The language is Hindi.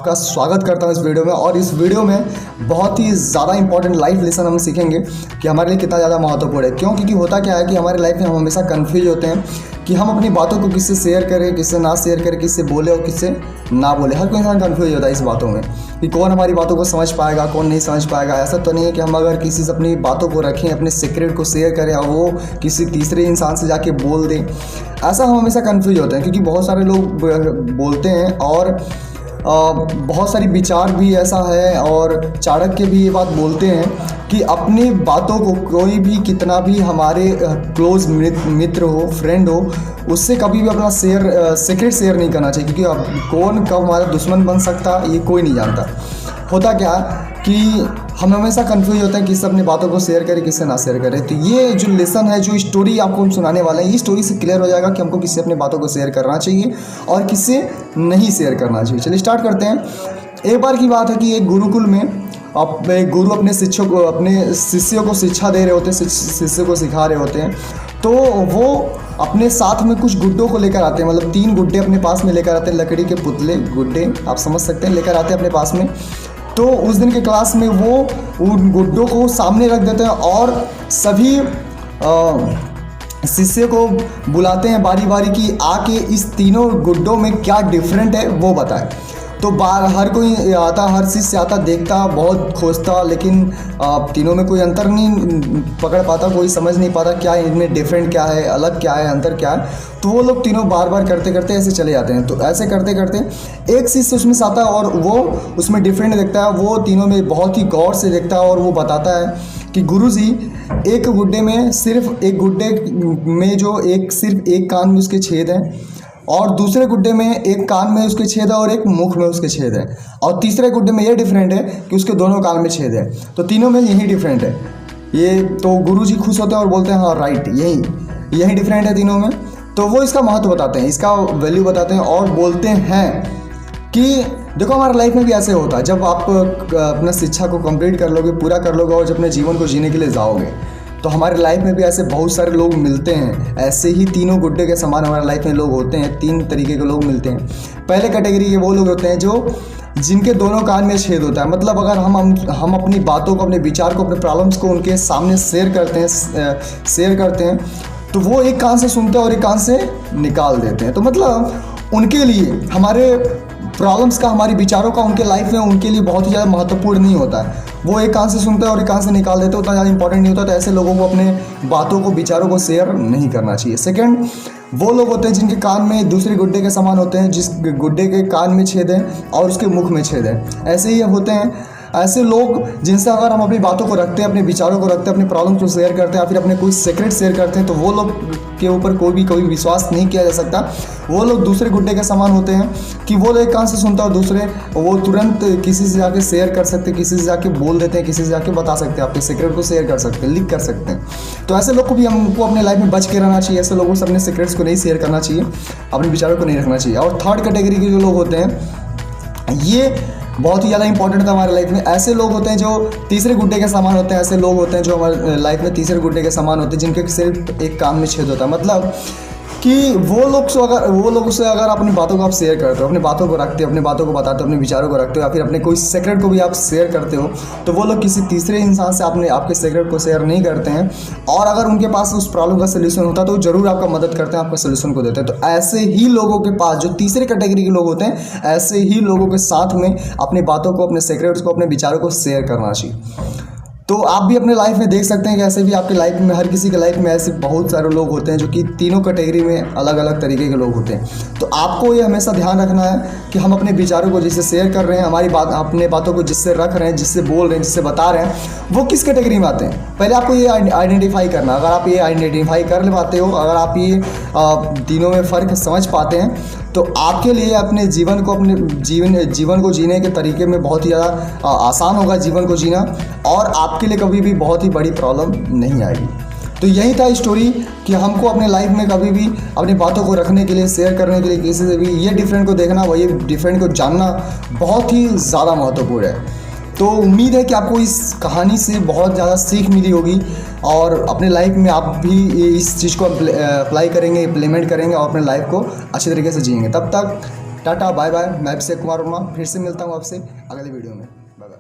आपका स्वागत करता हूं इस वीडियो में। और इस वीडियो में बहुत ही ज़्यादा इंपॉर्टेंट लाइफ लेसन हम सीखेंगे कि हमारे लिए कितना ज़्यादा महत्वपूर्ण है। क्यों? क्योंकि होता क्या है कि हमारे लाइफ में हम हमेशा कन्फ्यूज होते हैं कि हम अपनी बातों को किससे शेयर करें, किससे ना शेयर करें, किससे बोले और किससे ना बोले। हर कोई इंसान कन्फ्यूज होता है इस बातों में कि कौन हमारी बातों को समझ पाएगा, कौन नहीं समझ पाएगा। ऐसा तो नहीं है कि हम अगर किसी से अपनी बातों को रखें, अपने सीक्रेट को शेयर करें और वो किसी तीसरे इंसान से जाके बोल दें। ऐसा हम हमेशा कन्फ्यूज होते हैं क्योंकि बहुत सारे लोग बोलते हैं और बहुत सारी विचार भी ऐसा है और चाणक्य भी ये बात बोलते हैं कि अपनी बातों को कोई भी कितना भी हमारे क्लोज मित्र हो, फ्रेंड हो, उससे कभी भी अपना सीक्रेट शेयर नहीं करना चाहिए। क्योंकि अब कौन कब हमारा दुश्मन बन सकता ये कोई नहीं जानता। होता क्या कि हम हमेशा कंफ्यूज होते हैं किससे अपनी बातों को शेयर करें, किससे ना शेयर करें। तो ये जो लेसन है, जो स्टोरी आपको हम सुनाने वाले हैं, ये स्टोरी से क्लियर हो जाएगा कि हमको किससे अपनी बातों को शेयर करना चाहिए और किससे नहीं शेयर करना चाहिए। चलिए स्टार्ट करते हैं। एक बार की बात है कि एक गुरुकुल में एक गुरु अपने शिष्यों को शिक्षा दे रहे होते हैं, शिष्य को सिखा रहे होते हैं। तो वो अपने साथ में कुछ गुड्डों को लेकर आते हैं, मतलब 3 गुड्डे अपने पास में लेकर आते हैं। लकड़ी के पुतले, गुड्डे आप समझ सकते हैं, लेकर आते हैं अपने पास में। तो उस दिन के क्लास में वो उन गुड्डों को सामने रख देते हैं और सभी शिष्य को बुलाते हैं बारी बारी कि आके इस तीनों गुड्डों में क्या डिफरेंट है वो बताए। तो हर कोई आता, हर शिष्य आता, देखता, बहुत खोजता, लेकिन तीनों में कोई अंतर नहीं पकड़ पाता, कोई समझ नहीं पाता क्या इनमें डिफरेंट क्या है, अलग क्या है, अंतर क्या है। तो वो लोग तीनों बार बार करते करते ऐसे चले जाते हैं। तो ऐसे करते करते एक शिष्य उसमें से आता है और वो उसमें डिफरेंट देखता है। वो तीनों में बहुत ही गौर से देखता है और वो बताता है कि गुरुजी, एक गुड्डे में सिर्फ एक गुड्डे में जो सिर्फ एक कान में उसके छेद हैं, और दूसरे गुड्डे में एक कान में उसके छेद है और एक मुख में उसके छेद है, और तीसरे गुड्डे में ये डिफरेंट है कि उसके दोनों कान में छेद है। तो तीनों में यही डिफरेंट है। ये तो गुरुजी खुश होते हैं और बोलते हैं हाँ राइट, यही डिफरेंट है तीनों में। तो वो इसका महत्व बताते हैं, इसका वैल्यू बताते हैं और बोलते हैं कि देखो हमारे लाइफ में भी ऐसे होता है। जब आप अपना शिक्षा को कंप्लीट कर लोगे, पूरा कर लोगे और जब अपने जीवन को जीने के लिए जाओगे, तो हमारे लाइफ में भी ऐसे बहुत सारे लोग मिलते हैं। ऐसे ही तीनों गुड्डे के समान हमारे लाइफ में लोग होते हैं। 3 तरीके के लोग मिलते हैं। पहले कैटेगरी के वो लोग होते हैं जिनके दोनों कान में छेद होता है। मतलब अगर हम अपनी बातों को, अपने विचार को, अपने प्रॉब्लम्स को उनके सामने शेयर करते हैं तो वो एक कान से सुनते हैं और एक कान से निकाल देते हैं। तो मतलब उनके लिए हमारे प्रॉब्लम्स का, हमारी विचारों का उनके लाइफ में उनके लिए बहुत ही ज़्यादा महत्वपूर्ण नहीं होता है। वो एक कान से सुनते हैं और एक कान से निकाल देते हैं, उतना ज़्यादा इंपॉर्टेंट नहीं होता। तो ऐसे लोगों को अपने बातों को, विचारों को शेयर नहीं करना चाहिए। सेकंड, वो लोग होते हैं जिनके कान में दूसरे गुड्डे के समान होते हैं, जिस गुड्डे के कान में छेद है और उसके मुख में छेद है। ऐसे ही होते हैं ऐसे लोग जिनसे अगर हम अपनी बातों को रखते हैं, अपने विचारों को रखते हैं, अपने प्रॉब्लम को शेयर करते हैं या फिर अपने कोई सीक्रेट शेयर करते हैं, तो वो लोग के ऊपर कोई विश्वास नहीं किया जा सकता। वो लोग दूसरे गुड्डे के समान होते हैं कि वो एक कान से सुनता है और दूसरे वो तुरंत किसी से जाके शेयर कर सकते हैं, किसी से जाके बोल देते हैं, किसी से जाके बता सकते हैं, अपने सीक्रेट को शेयर कर सकते हैं, लीक कर सकते हैं। तो ऐसे लोग को भी हमको अपने लाइफ में बच के रहना चाहिए। ऐसे लोगों से अपने सीक्रेट्स को नहीं शेयर करना चाहिए, अपने विचारों को नहीं रखना चाहिए। और थर्ड कैटेगरी के जो लोग होते हैं, ये बहुत ही ज़्यादा इंपॉर्टेंट था हमारे लाइफ में। ऐसे लोग होते हैं जो तीसरे गुड्डे के समान होते हैं। ऐसे लोग होते हैं जो हमारे लाइफ में तीसरे गुड्डे के समान होते हैं, जिनके सिर्फ एक कान में छेद होता है। मतलब कि वो लोग से अगर अपनी बातों को आप शेयर करते हो, अपनी बातों को रखते हो, अपनी बातों को बताते हो, अपने विचारों को रखते हो या फिर अपने कोई सीक्रेट को भी आप शेयर करते हो, तो वो लोग किसी तीसरे इंसान से आपके सीक्रेट को शेयर नहीं करते हैं। और अगर उनके पास उस प्रॉब्लम का सोल्यूशन होता है तो ज़रूर आपका मदद करते हैं, आपका सोल्यूशन को देते हैं। तो ऐसे ही लोगों के पास, जो तीसरे कैटेगरी के लोग होते हैं, ऐसे ही लोगों के साथ में अपनी बातों को, अपने सीक्रेट्स को, अपने विचारों को शेयर करना चाहिए। तो आप भी अपने लाइफ में देख सकते हैं कि ऐसे भी आपके लाइफ में, हर किसी के लाइफ में ऐसे बहुत सारे लोग होते हैं जो कि तीनों कैटेगरी में अलग अलग तरीके के लोग होते हैं। तो आपको ये हमेशा ध्यान रखना है कि हम अपने विचारों को जिससे शेयर कर रहे हैं, अपने बातों को जिससे रख रहे हैं, जिससे बोल रहे हैं, जिससे बता रहे हैं, वो किस कैटेगरी में आते हैं। पहले आपको ये आइडेंटिफाई करना। अगर आप ये आइडेंटिफाई कर पाते हो, अगर आप ये तीनों में फ़र्क समझ पाते हैं, तो आपके लिए अपने जीवन को जीने के तरीके में बहुत ही ज़्यादा आसान होगा जीवन को जीना, और आपके लिए कभी भी बहुत ही बड़ी प्रॉब्लम नहीं आएगी। तो यही था स्टोरी कि हमको अपने लाइफ में कभी भी अपनी बातों को रखने के लिए, शेयर करने के लिए, किसी से भी ये डिफरेंट को देखना, ये डिफरेंट को जानना बहुत ही ज़्यादा महत्वपूर्ण है। तो उम्मीद है कि आपको इस कहानी से बहुत ज़्यादा सीख मिली होगी और अपने लाइफ में आप भी इस चीज़ को अप्लाई करेंगे, इम्प्लीमेंट करेंगे और अपने लाइफ को अच्छे तरीके से जिएंगे। तब तक टाटा बाय बाय। मैं अभिषेक कुमार वर्मा फिर से मिलता हूँ आपसे अगले वीडियो में। Bye bye.